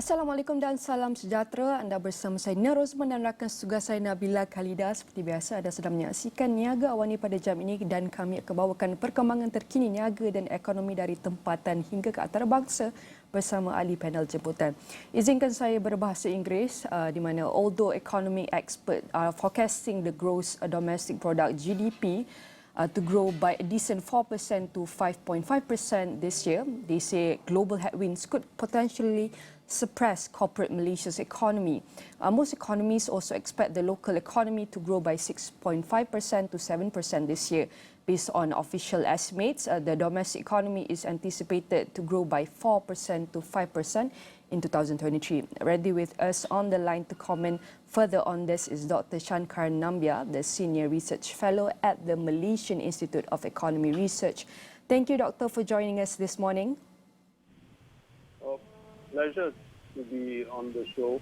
Assalamualaikum dan salam sejahtera. Anda bersama saya Nia Rosman dan rakan tugas saya Nabila Khalida. Seperti biasa, anda sedang menyaksikan Niaga Awani pada jam ini dan kami akan bawakan perkembangan terkini niaga dan ekonomi dari tempatan hingga ke antarabangsa bersama ahli panel jemputan. Izinkan saya berbahasa Inggeris di mana although economic experts are forecasting the gross domestic product GDP to grow by a decent 4% to 5.5% this year. They say global headwinds could potentially suppress corporate Malaysia's economy. Most economists also expect the local economy to grow by 6.5% to 7% this year. Based on official estimates, the domestic economy is anticipated to grow by 4% to 5% in 2023. Ready with us on the line to comment further on this is Dr. Shankaran Nambiar, the Senior Research Fellow at the Malaysian Institute of Economy Research. Thank you, Doctor, for joining us this morning. Pleasure to be on the show.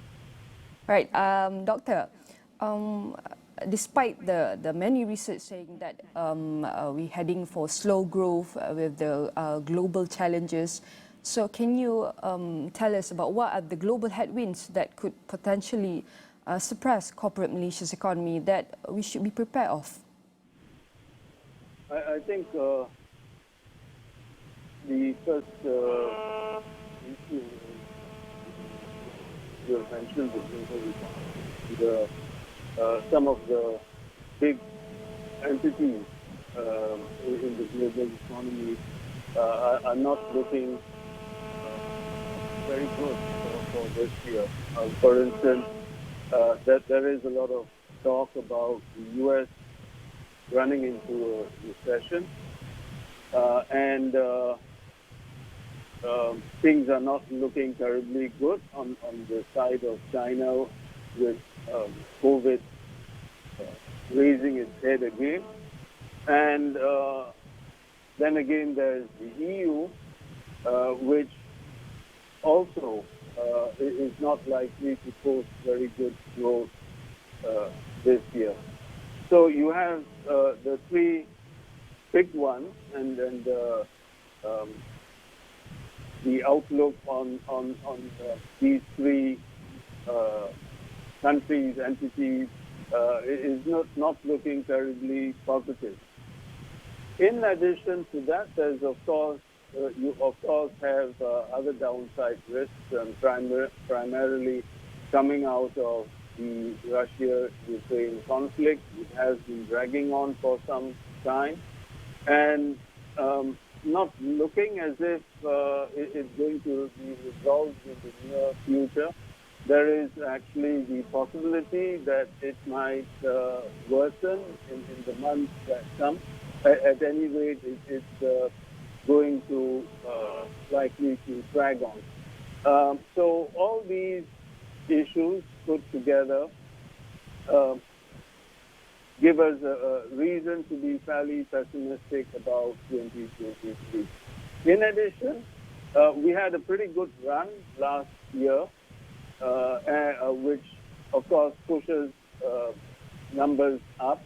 Right, Doctor, despite the many research saying that we're heading for slow growth with the global challenges, so can you tell us about what are the global headwinds that could potentially suppress corporate Malaysia's economy that we should be prepared of? I think the first issue you have mentioned some of the big entities in the global economy are not looking very good for this year. For instance, that there is a lot of talk about the U.S. running into a recession, and things are not looking terribly good on the side of China with COVID raising its head again. And then again, there's the EU, which also is not likely to post very good growth this year. So you have the three big ones, and the outlook on these three countries, entities, is not looking terribly positive. In addition to that, there's of course you have other downside risks, and primarily coming out of the Russia-Ukraine conflict. It has been dragging on for some time, and not looking as if it's going to be resolved in the near future. There is actually the possibility that it might worsen in the months that come. At any rate, it's going to likely to drag on. So all these issues put together give us a reason to be fairly pessimistic about 2023. In addition, we had a pretty good run last year, which of course pushes numbers up,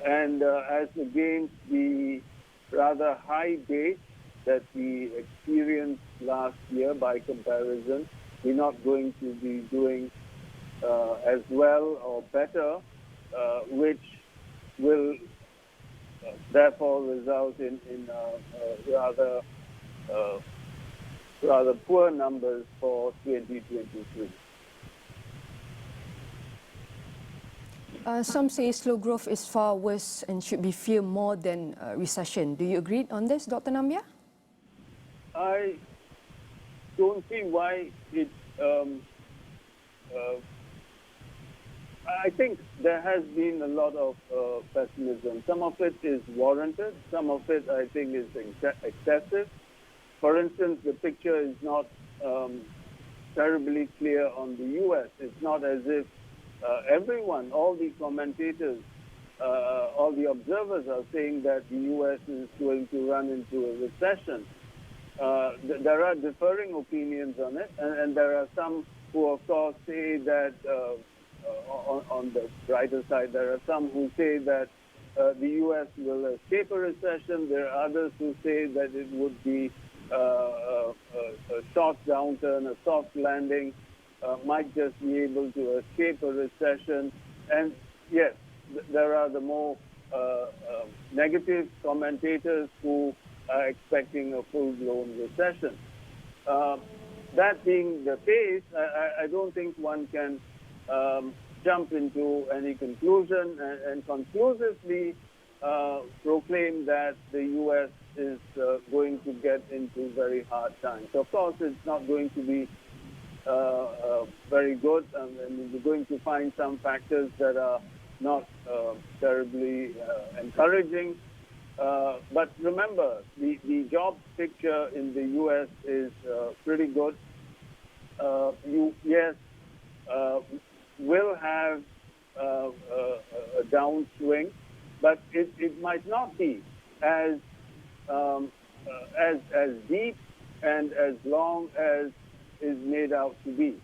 and as against the rather high base that we experienced last year by comparison, we're not going to be doing as well or better, which will therefore result in rather poor numbers for 2023. Some say slow growth is far worse and should be feared more than recession. Do you agree on this, Dr. Nambiar? I don't see why it. I think there has been a lot of pessimism. Some of it is warranted. Some of it, I think, is excessive. For instance, the picture is not terribly clear on the U.S. It's not as if everyone, all the commentators, all the observers are saying that the U.S. is going to run into a recession. There are differing opinions on it, and there are some who, of course, say that on the brighter side, there are some who say that the U.S. will escape a recession. There are others who say that it would be a short downturn, a soft landing, might just be able to escape a recession. And yes, there are the more negative commentators who are expecting a full-blown recession. That being the case, I don't think one can jump into any conclusion and conclusively proclaim that the U.S. is going to get into very hard times. Of course, it's not going to be very good, and we're going to find some factors that are not terribly encouraging. But remember, the job picture in the U.S. is pretty good. Yes, will have a downswing, but it might not be as deep and as long as is made out to be.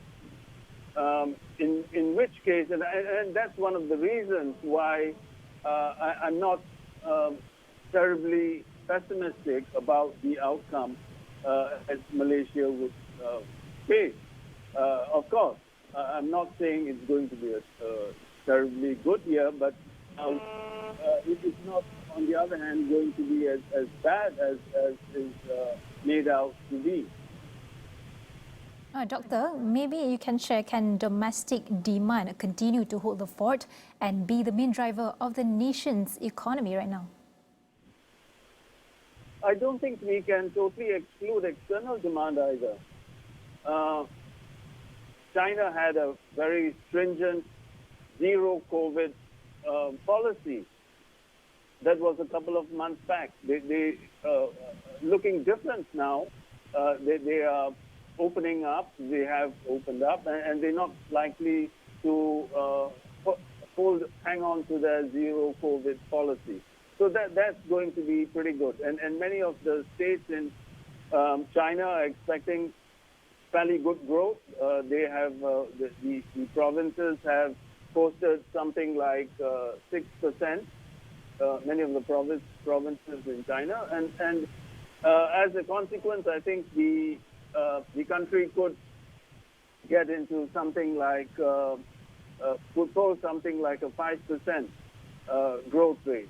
In which case, and that's one of the reasons why I'm not terribly pessimistic about the outcome as Malaysia would face. Of course, I'm not saying it's going to be a terribly good year, but it is not, on the other hand, going to be as bad as is made out to be. Doctor, maybe you can share, can domestic demand continue to hold the fort and be the main driver of the nation's economy right now? I don't think we can totally exclude external demand either. China had a very stringent zero COVID policy. That was a couple of months back. They looking different now. They are opening up. They have opened up, and they're not likely to hang on to their zero COVID policy. So that's going to be pretty good. And many of the states in China are expecting fairly good growth. They have the provinces have posted something like 6%. Many of the provinces in China, and as a consequence, I think the country could get into something like could post something like a 5% growth rate.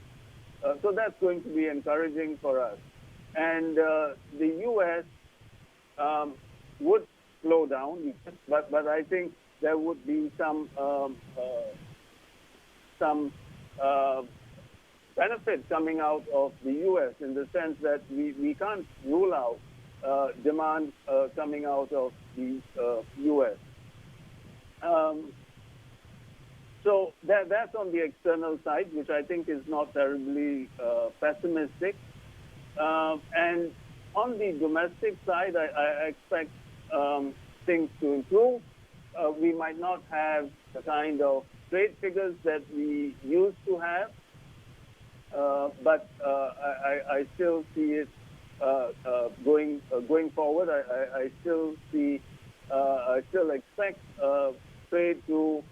So that's going to be encouraging for us. And the U.S. Would slow down, but I think there would be some benefit coming out of the U.S. in the sense that we can't rule out demand coming out of the U.S. So that's on the external side, which I think is not terribly pessimistic. And on the domestic side, I expect things to improve. We might not have the kind of trade figures that we used to have, but I still see it going forward. I still expect trade to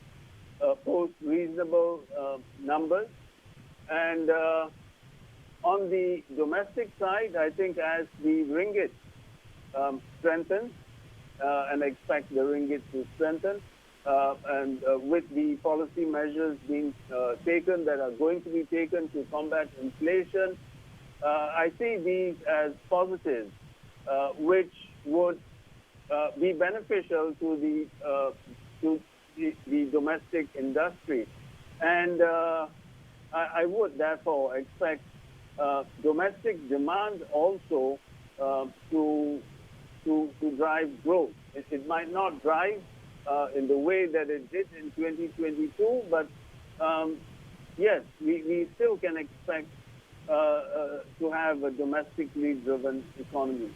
post reasonable numbers. And on the domestic side, I think as the ringgit strengthens, and expect the ringgit to strengthen, and with the policy measures being taken that are going to be taken to combat inflation, I see these as positives, which would be beneficial to the domestic industry. And I would therefore expect domestic demand also to drive growth. It might not drive in the way that it did in 2022, but yes, we still can expect to have a domestically driven economy.